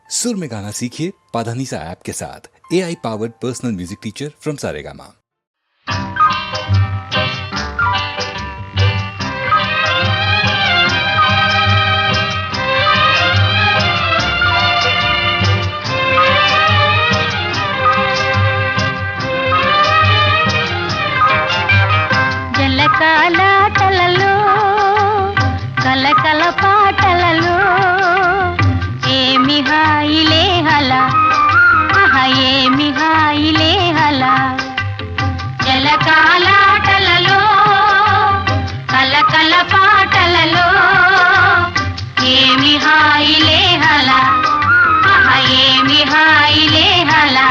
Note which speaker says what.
Speaker 1: सुर में गाना सीखिए पाधानीसा ऐप के साथ। AI powered personal music teacher from Saregama.
Speaker 2: జలకాలాటలలో కలకల పాటలలో ఏమి హాయిలే హలా ఆహా ఏమి హాయిలే హలా జలకాలాటలలో కలకల పాటలలో ఏమి హాయిలే హలా ఆహా ఏమి హాయిలే హలా